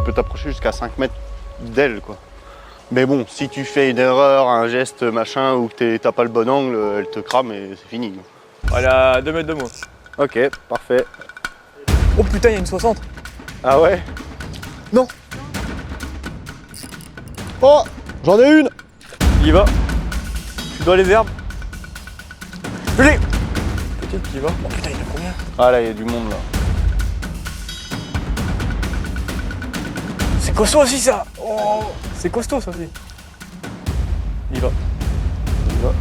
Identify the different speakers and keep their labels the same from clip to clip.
Speaker 1: peux t'approcher jusqu'à 5 mètres d'elle, quoi. Mais bon, si tu fais une erreur, un geste, machin, ou que t'as pas le bon angle, elle te crame et c'est fini.
Speaker 2: Elle est à 2 mètres de moi.
Speaker 1: Ok, parfait.
Speaker 2: Oh putain, il y a une 60.
Speaker 1: Ah ouais?
Speaker 2: Non.
Speaker 1: Oh, j'en ai une.
Speaker 2: Il y va. Je suis dans les herbes. Je l'ai. Petite qui y va. Oh putain, il y en a combien?
Speaker 1: Ah là, il y a du monde là.
Speaker 2: C'est costaud aussi ça. Oh, c'est costaud ça aussi. Il y va.
Speaker 1: Il va.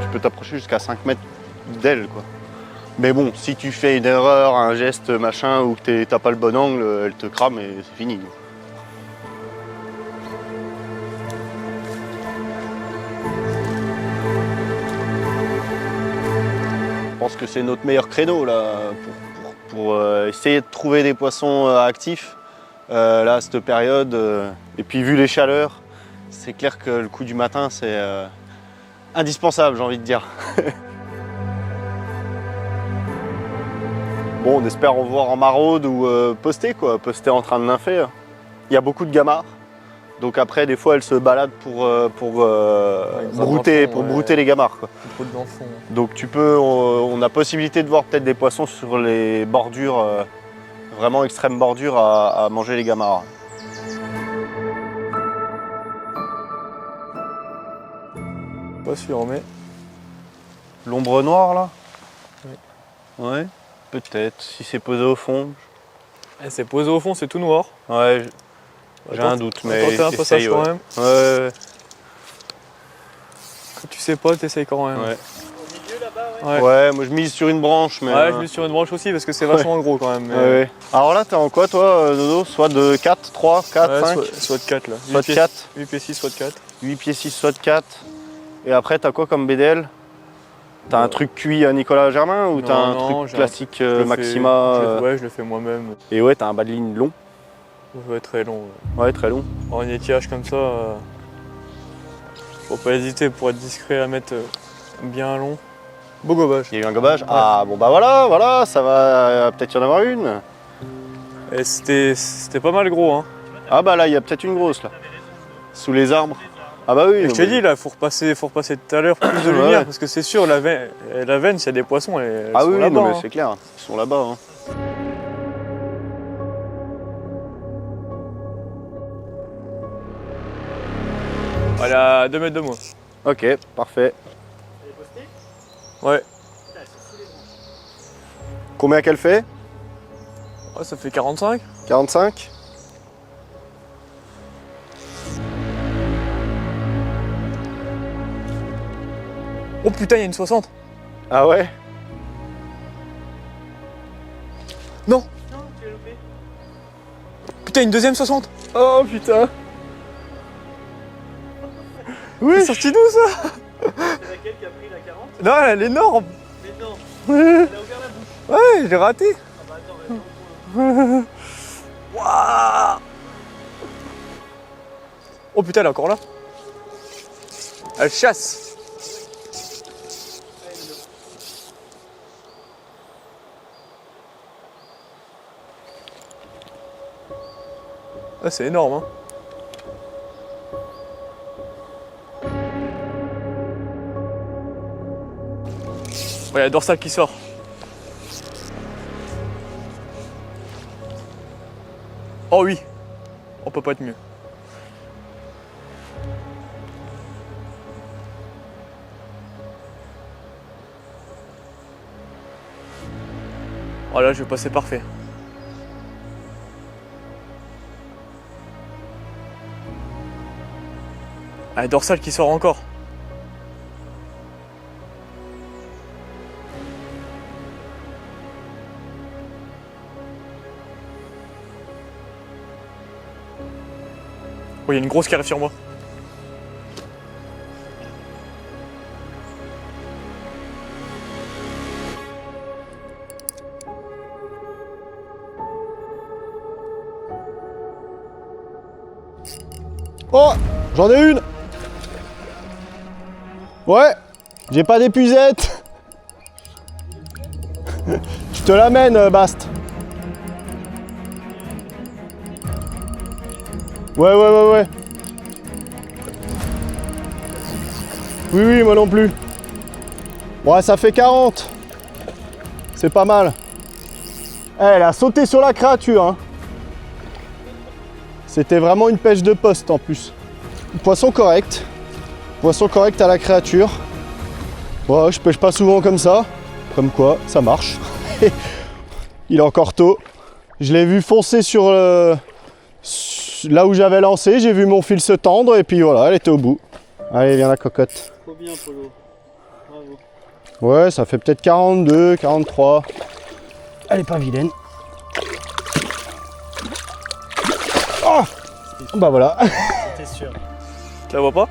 Speaker 1: Tu peux t'approcher jusqu'à 5 mètres d'elle, quoi. Mais bon, si tu fais une erreur, un geste, machin, ou que t'as pas le bon angle, elle te crame et c'est fini. Je pense que c'est notre meilleur créneau là pour essayer de trouver des poissons actifs là à cette période. Et puis vu les chaleurs, c'est clair que le coup du matin c'est indispensable, j'ai envie de dire. Bon, on espère en voir en maraude ou poster quoi, poster en train de nympher. Il y a beaucoup de gamarres. Donc après, des fois, elles se baladent pour brouter les gamarres, quoi. Donc tu peux, on a possibilité de voir peut-être des poissons sur les bordures, vraiment extrême bordure à manger les gamarres.
Speaker 2: Pas sûr, mais...
Speaker 1: L'ombre noire là?
Speaker 2: Oui.
Speaker 1: Ouais, peut-être, si c'est posé au fond.
Speaker 2: Elle s'est posée au fond, c'est tout noir.
Speaker 1: Ouais, j'ai un doute, mais
Speaker 2: tenter un passage quand même.
Speaker 1: Ouais.
Speaker 2: Quand tu sais pas, t'essayes quand même.
Speaker 1: Ouais.
Speaker 2: Au milieu là-bas,
Speaker 1: Ouais, moi je mise sur une branche. Mais
Speaker 2: ouais, je mise sur une branche aussi parce que c'est vachement gros quand même. Mais...
Speaker 1: Ouais. Alors là, t'es en quoi toi, Dodo? Soit de 4, 3, 4, 5
Speaker 2: soit de 4 là.
Speaker 1: Soit de 4.
Speaker 2: 8 pieds 6, soit de 4.
Speaker 1: 8 pieds 6, soit de 4. Et après, t'as quoi comme BDL? T'as un truc cuit à Nicolas Germain ou t'as un truc classique Maxima?
Speaker 2: Ouais, je le fais moi-même.
Speaker 1: Et ouais, t'as un bas de ligne long?
Speaker 2: Ouais, très long.
Speaker 1: Ouais, très long.
Speaker 2: En étiage comme ça, faut pas hésiter pour être discret à mettre bien long. Beau gobage.
Speaker 1: Il y a eu un gobage?
Speaker 2: Ouais.
Speaker 1: Ah bon bah voilà, ça va peut-être y en avoir une.
Speaker 2: Et c'était pas mal gros hein.
Speaker 1: Ah bah là, il y a peut-être une grosse là. Sous les arbres. Ah bah oui.
Speaker 2: Et je t'ai dit là, faut repasser tout à l'heure plus de lumière parce que c'est sûr la veine, s'il y a des poissons, elles
Speaker 1: ah
Speaker 2: sont
Speaker 1: oui,
Speaker 2: là-bas.
Speaker 1: Non, mais
Speaker 2: hein.
Speaker 1: c'est clair, ils sont là-bas. Hein.
Speaker 2: Elle est à 2 mètres de moi.
Speaker 1: Ok, parfait.
Speaker 2: Elle est postée? Ouais.
Speaker 1: Combien qu'elle fait?
Speaker 2: Ouais, ça fait 45.
Speaker 1: 45?
Speaker 2: Oh putain, il y a une 60.
Speaker 1: Ah ouais?
Speaker 2: Non. Non, tu l'as loupé. Putain, une deuxième 60.
Speaker 1: Oh putain.
Speaker 2: Oui. C'est sorti d'où ça?
Speaker 3: C'est laquelle qui a pris la 40?
Speaker 2: Non, elle est énorme.
Speaker 3: Mais non. Elle a ouvert la bouche.
Speaker 2: Ouais, j'ai raté.
Speaker 3: Ah bah attends,
Speaker 2: Waouh. Oh putain, elle est encore là. Elle chasse. Ah, c'est énorme hein. Ouais, il y a la dorsale qui sort. Oh oui. On peut pas être mieux. Oh là, je vais passer parfait. Ah, la dorsale qui sort encore. Oh, il y a une grosse qui arrive sur moi.
Speaker 1: Oh, j'en ai une. Ouais, j'ai pas d'épuisette. Je te l'amène, Bast. Ouais. Oui, moi non plus. Ouais, ça fait 40. C'est pas mal. Elle a sauté sur la créature, hein. C'était vraiment une pêche de poste en plus. Poisson correct. Poisson correct à la créature. Ouais, je pêche pas souvent comme ça. Comme quoi, ça marche. Il est encore tôt. Je l'ai vu foncer sur là où j'avais lancé. J'ai vu mon fil se tendre et puis voilà, elle était au bout. Allez, viens la cocotte.
Speaker 3: Trop bien, Polo. Bravo.
Speaker 1: Ouais, ça fait peut-être 42, 43. Elle est pas vilaine. Oh, bah voilà.
Speaker 3: T'es sûr?
Speaker 2: Tu la vois pas?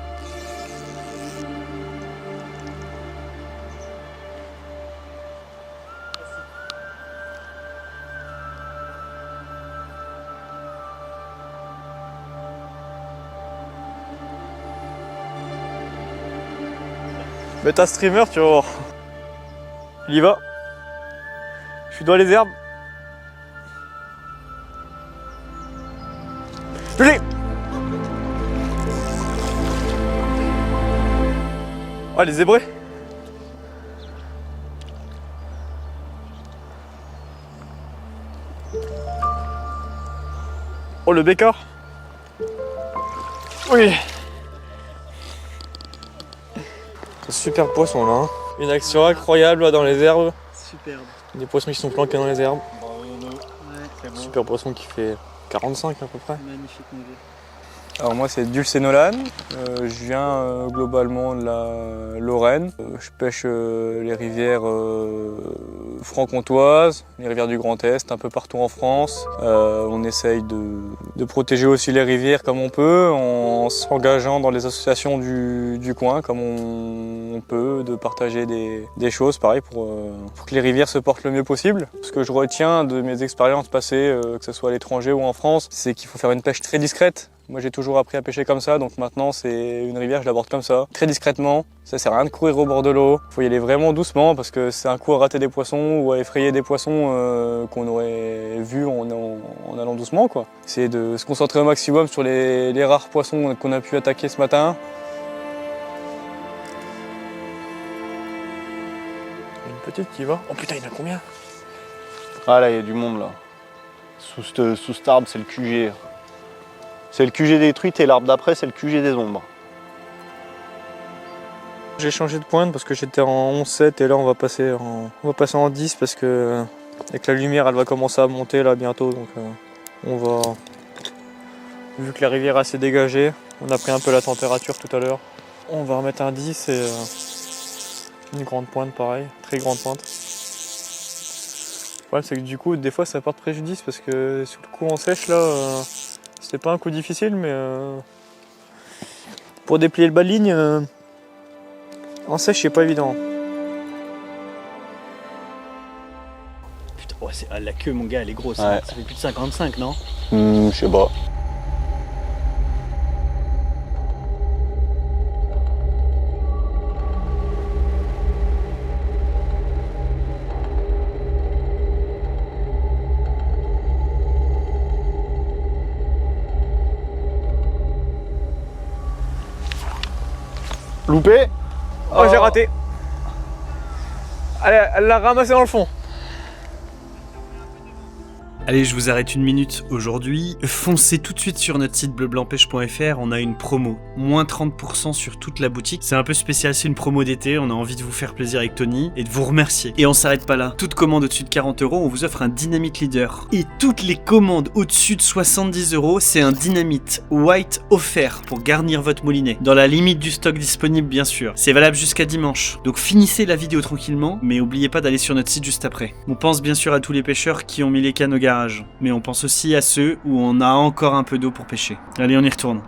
Speaker 2: Mais ta streamer, tu vas voir. Il y va. Je suis dans les herbes. Je l'ai. Oh, les zébrés. Oh, le bécard. Oui. Super poisson là, hein. Une action incroyable là dans les herbes.
Speaker 3: Superbe.
Speaker 2: Des poissons qui sont planqués dans les herbes.
Speaker 3: Ouais, c'est bon.
Speaker 2: Super poisson qui fait 45 à peu près.
Speaker 3: Magnifique, mon vieux.
Speaker 4: Alors moi c'est Dulce Nolan, je viens globalement de la Lorraine. Je pêche les rivières franc-comtoises, les rivières du Grand Est, un peu partout en France. On essaye de protéger aussi les rivières comme on peut, en s'engageant dans les associations du coin comme on peut, de partager des choses pareil pour que les rivières se portent le mieux possible. Ce que je retiens de mes expériences passées, que ce soit à l'étranger ou en France, c'est qu'il faut faire une pêche très discrète. Moi j'ai toujours appris à pêcher comme ça, donc maintenant c'est une rivière, je l'aborde comme ça, très discrètement. Ça sert à rien de courir au bord de l'eau, il faut y aller vraiment doucement parce que c'est un coup à rater des poissons ou à effrayer des poissons qu'on aurait vus en allant doucement, quoi. C'est de se concentrer au maximum sur les rares poissons qu'on a pu attaquer ce matin.
Speaker 2: Une petite qui va. Oh putain, il y en a combien?
Speaker 1: Ah là, il y a du monde là. Sous cet arbre, c'est le QG. C'est le QG des truites et l'arbre d'après, c'est le QG des ombres.
Speaker 2: J'ai changé de pointe parce que j'étais en 11,7 et là on va passer en 10 parce que avec la lumière elle va commencer à monter là bientôt, donc on va, vu que la rivière est assez dégagée, on a pris un peu la température tout à l'heure, on va remettre un 10 et une grande pointe pareil, très grande pointe. Le problème c'est que du coup des fois ça porte préjudice parce que sur le coup en sèche là, c'était pas un coup difficile mais pour déplier le bas de ligne en sèche c'est pas évident.
Speaker 3: Putain, ouais, la queue, mon gars, elle est grosse.
Speaker 1: Ouais.
Speaker 3: Hein. Ça fait plus de 55, non?
Speaker 1: Je sais pas. Loupé.
Speaker 2: Oh, j'ai raté. Elle l'a ramassé dans le fond.
Speaker 5: Allez, je vous arrête une minute. Aujourd'hui, foncez tout de suite sur notre site bleublanc-pêche.fr, on a une promo, moins 30% sur toute la boutique. C'est un peu spécial, c'est une promo d'été, on a envie de vous faire plaisir avec Tony et de vous remercier. Et on s'arrête pas là. Toute commande au-dessus de 40 €, on vous offre un dynamite leader. Et toutes les commandes au-dessus de 70 €, c'est un dynamite white offert pour garnir votre moulinet. Dans la limite du stock disponible, bien sûr. C'est valable jusqu'à dimanche. Donc finissez la vidéo tranquillement, mais oubliez pas d'aller sur notre site juste après. On pense bien sûr à tous les pêcheurs qui ont mis les cannes au garage. barrages. Mais on pense aussi à ceux où on a encore un peu d'eau pour pêcher. Allez, on y retourne.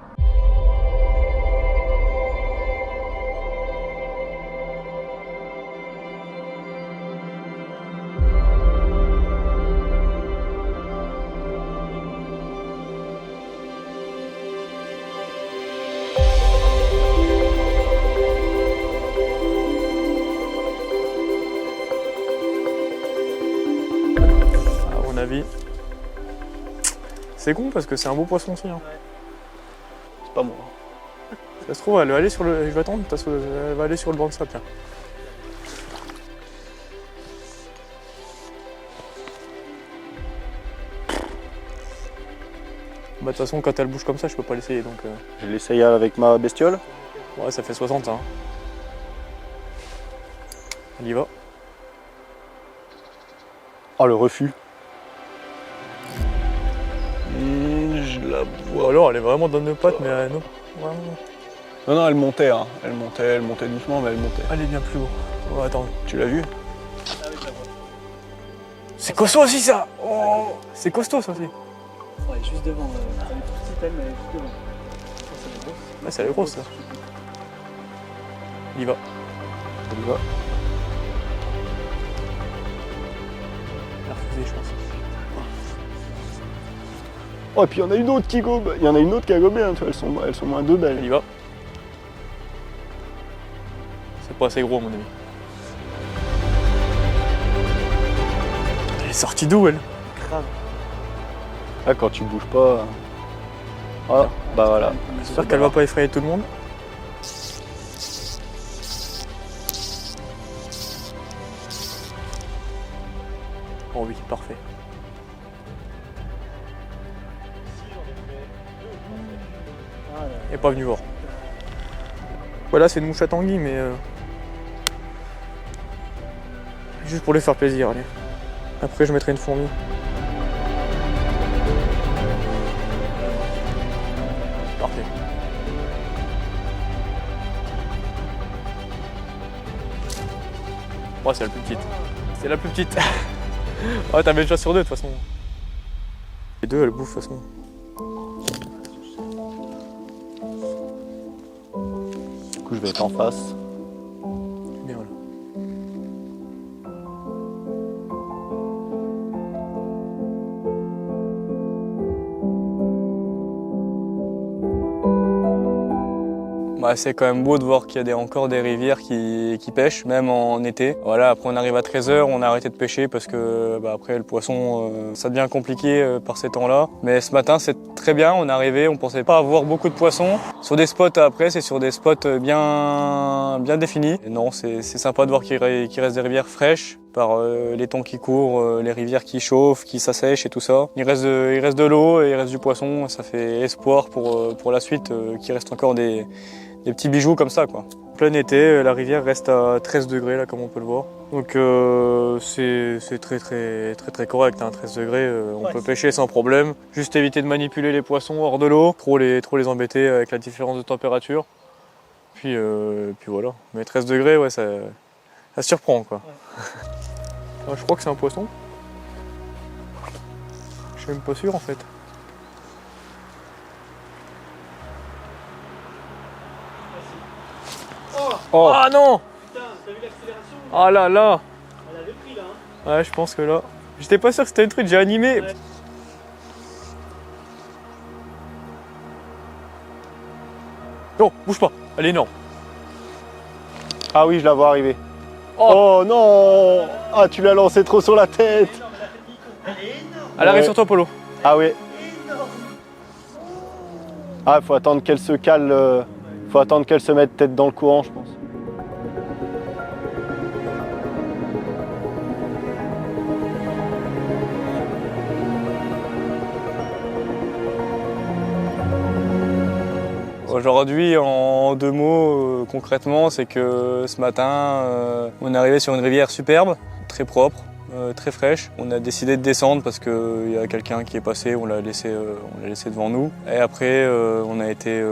Speaker 2: C'est con parce que c'est un beau poisson aussi. Hein.
Speaker 1: C'est pas moi.
Speaker 2: Ça se trouve, elle va aller sur le. Je vais attendre, parce qu'elle va aller sur le banc de sable. Tiens. Bah, de toute façon, quand elle bouge comme ça, je peux pas l'essayer donc.
Speaker 1: Je l'essaye avec ma bestiole.
Speaker 2: Ouais, ça fait 60 hein. Elle y va.
Speaker 1: Oh, le refus. Je la vois.
Speaker 2: Ou alors, elle est vraiment dans nos pattes, mais non. Vraiment.
Speaker 1: Non, elle montait, hein. Elle montait doucement, mais elle montait.
Speaker 2: Elle est bien plus haut. Oh, attends.
Speaker 1: Tu l'as vu?
Speaker 2: C'est costaud aussi ça. Oh, c'est costaud ça aussi.
Speaker 3: Ouais, juste devant. Elle est toute petite, elle, mais elle est juste devant.
Speaker 2: Ah, c'est la grosse ça. Il y va.
Speaker 1: Elle y va.
Speaker 2: Elle a refusé, je pense.
Speaker 1: Oh, et puis il y en a une autre qui gobe. Il y en a une autre qui a gobé, hein, tu vois, elles sont moins deux belles.
Speaker 2: Elle y va. C'est pas assez gros à mon avis. Elle est sortie d'où elle?
Speaker 3: Grave.
Speaker 1: Là, quand tu bouges pas. Ah, bah voilà.
Speaker 2: J'espère qu'elle va pas effrayer tout le monde. Oh oui, parfait. Elle est pas venue voir. Voilà, c'est une mouche à tanguy, mais juste pour les faire plaisir, allez. Après, je mettrai une fourmi. Parfait. Oh, c'est la plus petite. C'est la plus petite. Oh, t'as une chance sur deux, de toute façon. Les deux, elles bouffent, de toute façon.
Speaker 1: Du coup, je vais être en face.
Speaker 2: Bien, voilà.
Speaker 4: Bah, c'est quand même beau de voir qu'il y a encore des rivières qui pêchent, même en été. Voilà, après on arrive à 13 h, on a arrêté de pêcher parce que après le poisson, ça devient compliqué par ces temps-là. Mais ce matin, c'est très bien, on est arrivé, on pensait pas avoir beaucoup de poissons. Sur des spots après, c'est sur des spots bien définis. Et non, c'est sympa de voir qu'il reste des rivières fraîches par les temps qui courent, les rivières qui chauffent, qui s'assèchent et tout ça. Il reste de l'eau et il reste du poisson, ça fait espoir pour la suite, qu'il reste encore des petits bijoux comme ça, quoi.
Speaker 2: Plein été, la rivière reste à 13 degrés là, comme on peut le voir. Donc c'est très correct, hein, 13 degrés, on peut pêcher sans problème. Juste éviter de manipuler les poissons hors de l'eau, trop les embêter avec la différence de température. Puis voilà. Mais 13 degrés, ouais, ça surprend, quoi. Ouais. Alors, je crois que c'est un poisson. Je suis même pas sûr en fait. Oh ah non!
Speaker 3: Putain, t'as vu l'accélération?
Speaker 2: Ah là là!
Speaker 3: Elle avait pris là, hein.
Speaker 2: Ouais, je pense que là. J'étais pas sûr que c'était une truite, j'ai animé. Ouais. Oh, bouge pas, elle est énorme.
Speaker 1: Ah oui, je la vois arriver. Oh non! Ah, tu l'as lancé trop sur la tête!
Speaker 2: Elle arrive sur toi, Polo.
Speaker 1: Ah oui. Ah, faut attendre qu'elle se cale. Faut attendre qu'elle se mette tête dans le courant, je pense.
Speaker 4: Aujourd'hui, en deux mots, concrètement, c'est que ce matin, on est arrivé sur une rivière superbe, très propre. très fraîche. On a décidé de descendre parce qu'il y a quelqu'un qui est passé, on l'a laissé devant nous. Et après, on a été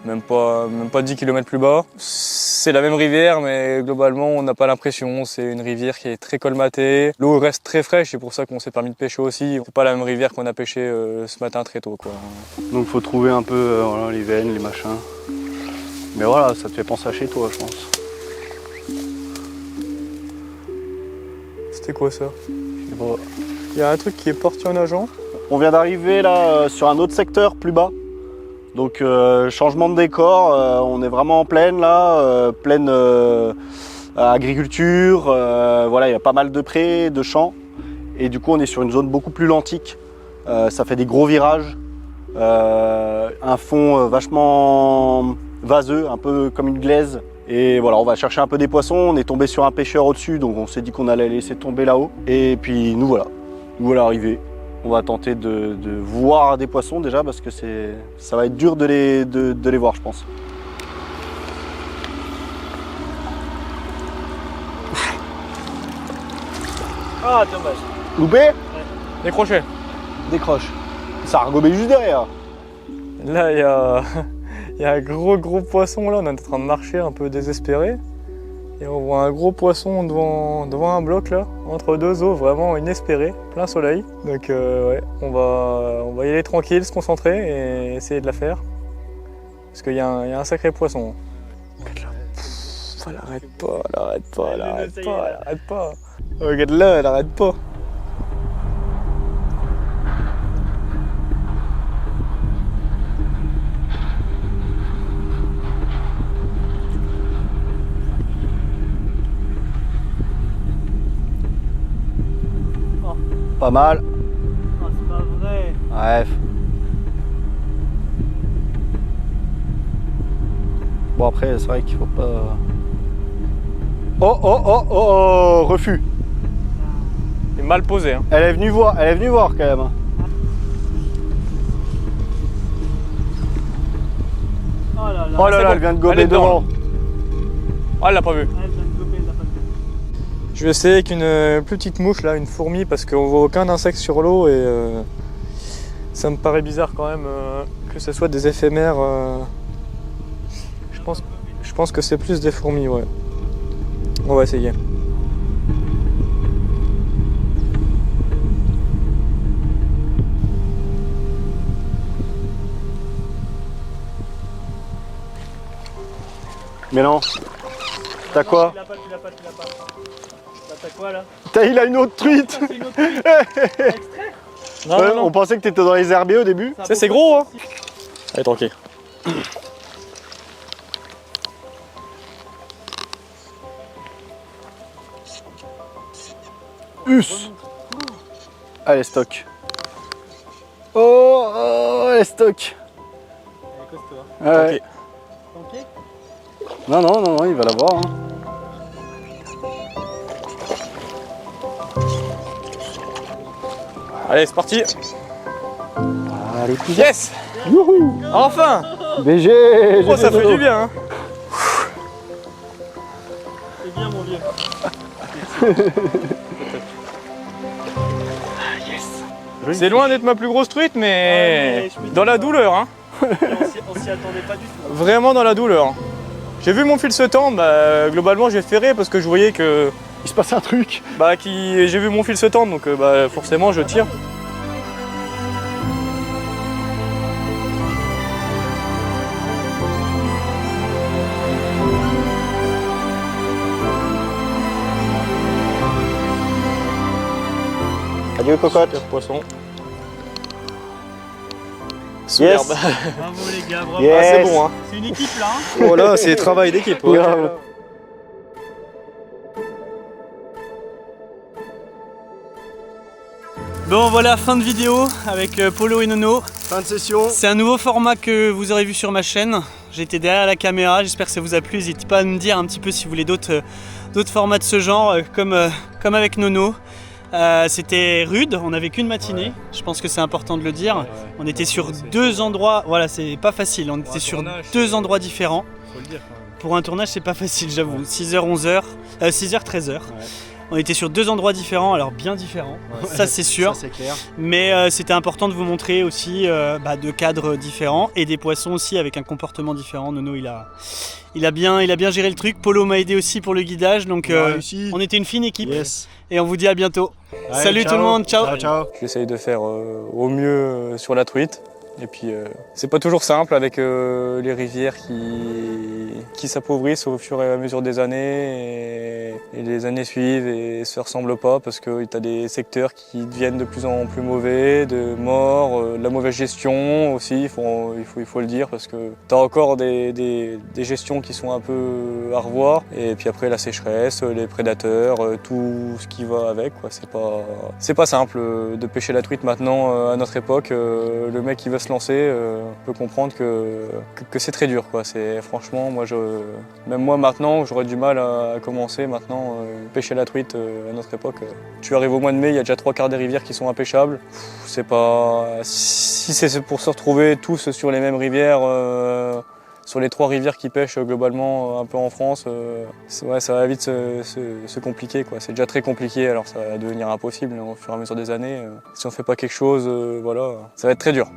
Speaker 4: même pas 10 km plus bas. C'est la même rivière, mais globalement, on n'a pas l'impression. C'est une rivière qui est très colmatée. L'eau reste très fraîche, c'est pour ça qu'on s'est permis de pêcher aussi. C'est pas la même rivière qu'on a pêché ce matin très tôt, quoi.
Speaker 1: Donc faut trouver un peu voilà, les veines, les machins. Mais voilà, ça te fait penser à chez toi, je pense.
Speaker 2: C'était quoi ça?
Speaker 1: Je sais pas.
Speaker 2: Il y a un truc qui est parti en nageant.
Speaker 1: On vient d'arriver là sur un autre secteur plus bas. Donc changement de décor, on est vraiment en plaine là, pleine agriculture. Voilà, il y a pas mal de prés, de champs. Et du coup on est sur une zone beaucoup plus lentique. Ça fait des gros virages. Un fond vachement vaseux, un peu comme une glaise. Et voilà, on va chercher un peu des poissons. On est tombé sur un pêcheur au-dessus, donc on s'est dit qu'on allait laisser tomber là-haut. Et puis nous voilà arrivés. On va tenter de voir des poissons déjà parce que ça va être dur de les voir, je pense.
Speaker 3: Ah, dommage.
Speaker 1: Loupé?
Speaker 2: Décroché.
Speaker 1: Décroche. Ça a regobé juste derrière.
Speaker 2: Là, il y a un gros poisson là. On est en train de marcher un peu désespéré. Et on voit un gros poisson devant un bloc là, entre deux eaux, vraiment inespéré, plein soleil. Donc ouais, on va y aller tranquille, se concentrer et essayer de la faire. Parce qu'il y a un sacré poisson. Elle arrête pas. Regarde là, elle arrête pas.
Speaker 1: Pas mal.
Speaker 3: Ah, c'est pas vrai.
Speaker 1: Bref. Bon après c'est vrai qu'il faut pas... Oh, refus.
Speaker 2: Il est mal posé. Hein.
Speaker 1: Elle est venue voir quand même.
Speaker 3: Oh là là.
Speaker 1: Oh là
Speaker 2: c'est
Speaker 1: là,
Speaker 2: bon.
Speaker 1: elle vient de
Speaker 2: Elle
Speaker 1: gober
Speaker 2: est dedans,
Speaker 1: devant.
Speaker 2: Ah, elle l'a pas vu.
Speaker 3: Ouais, elle vient de gober, elle l'a pas vu.
Speaker 2: Je vais essayer avec une petite mouche là, une fourmi, parce qu'on voit aucun insecte sur l'eau et ça me paraît bizarre quand même que ce soit des éphémères. Je pense que c'est plus des fourmis, ouais. On va essayer.
Speaker 1: Mais non. T'as quoi?
Speaker 3: Tu l'as pas. T'as quoi là?
Speaker 1: Il a une autre truite.
Speaker 3: C'est une autre truite. Extrait.
Speaker 2: Non,
Speaker 1: Ouais,
Speaker 2: non, non.
Speaker 1: on pensait que t'étais dans les herbiers au début.
Speaker 2: Ça, c'est gros, hein. Allez, tranquille.
Speaker 1: Us. Allez, stock. Oh, allez, stock.
Speaker 3: Elle est costaud.
Speaker 1: Ouais.
Speaker 2: Ok.
Speaker 3: Ton pied?
Speaker 1: Non, il va l'avoir. Hein.
Speaker 2: Allez, c'est parti.
Speaker 1: Allez, plus.
Speaker 2: Yes.
Speaker 1: Youhou.
Speaker 2: Enfin.
Speaker 1: BG.
Speaker 2: Oh, ça fait du bien, hein.
Speaker 3: C'est bien, mon vieux.
Speaker 2: C'est loin d'être ma plus grosse truite, mais
Speaker 3: Ouais, mais je me dis
Speaker 2: dans la
Speaker 3: pas.
Speaker 2: douleur, hein.
Speaker 3: On s'y attendait pas du tout.
Speaker 2: Vraiment dans la douleur. J'ai vu mon fil se tendre, bah, globalement j'ai ferré parce que je voyais que
Speaker 1: Il se passe un truc.
Speaker 2: j'ai vu mon fil se tendre, donc forcément je tire.
Speaker 1: Adieu, cocotte.
Speaker 2: Super poisson.
Speaker 1: Yes.
Speaker 2: Superbe.
Speaker 3: Bravo les gars, bravo.
Speaker 1: Yes.
Speaker 2: Ah, c'est bon, hein.
Speaker 3: C'est une équipe là. Hein.
Speaker 2: Oh là, c'est travail d'équipe. Ouais.
Speaker 1: Grave.
Speaker 5: Bon voilà, fin de vidéo avec Polo et Nono.
Speaker 1: Fin de session.
Speaker 5: C'est un nouveau format que vous aurez vu sur ma chaîne. J'étais derrière la caméra, j'espère que ça vous a plu. N'hésitez pas à me dire un petit peu si vous voulez d'autres formats de ce genre, comme avec Nono. C'était rude, on n'avait qu'une matinée, je pense que c'est important de le dire. On était sur deux endroits, voilà, c'est pas facile, on était sur deux endroits différents.
Speaker 4: Faut le dire quand même.
Speaker 5: Pour un tournage, c'est pas facile, j'avoue. 6h, 11h, 6h, 13h. On était sur 2 endroits différents, alors bien différents, ça c'est sûr.
Speaker 3: Ça c'est clair.
Speaker 5: Mais c'était important de vous montrer aussi 2 cadres différents et des poissons aussi avec un comportement différent. Nono il a bien géré le truc. Polo m'a aidé aussi pour le guidage, donc on était une fine équipe.
Speaker 3: Yes.
Speaker 5: Et on vous dit à bientôt.
Speaker 3: Allez,
Speaker 5: Salut
Speaker 3: ciao.
Speaker 5: tout le monde, ciao.
Speaker 3: Ciao, ciao.
Speaker 4: J'essaye de faire au mieux sur la truite. Et puis c'est pas toujours simple avec les rivières qui s'appauvrissent au fur et à mesure des années et les années suivent et se ressemblent pas parce que tu as des secteurs qui deviennent de plus en plus mauvais, de morts, de la mauvaise gestion aussi, il faut le dire parce que tu as encore des gestions qui sont un peu à revoir et puis après la sécheresse, les prédateurs, tout ce qui va avec, quoi. C'est pas simple de pêcher la truite maintenant à notre époque. Le mec qui va se lancer peut comprendre que c'est très dur, quoi. Franchement, même moi maintenant, j'aurais du mal à commencer maintenant pêcher la truite à notre époque. Tu arrives au mois de mai, il y a déjà 3/4 des rivières qui sont impêchables. Si c'est pour se retrouver tous sur les mêmes rivières, sur les 3 rivières qui pêchent globalement un peu en France, ça va vite se compliquer, quoi. C'est déjà très compliqué, alors ça va devenir impossible au fur et à mesure des années. Si on ne fait pas quelque chose, voilà, ça va être très dur.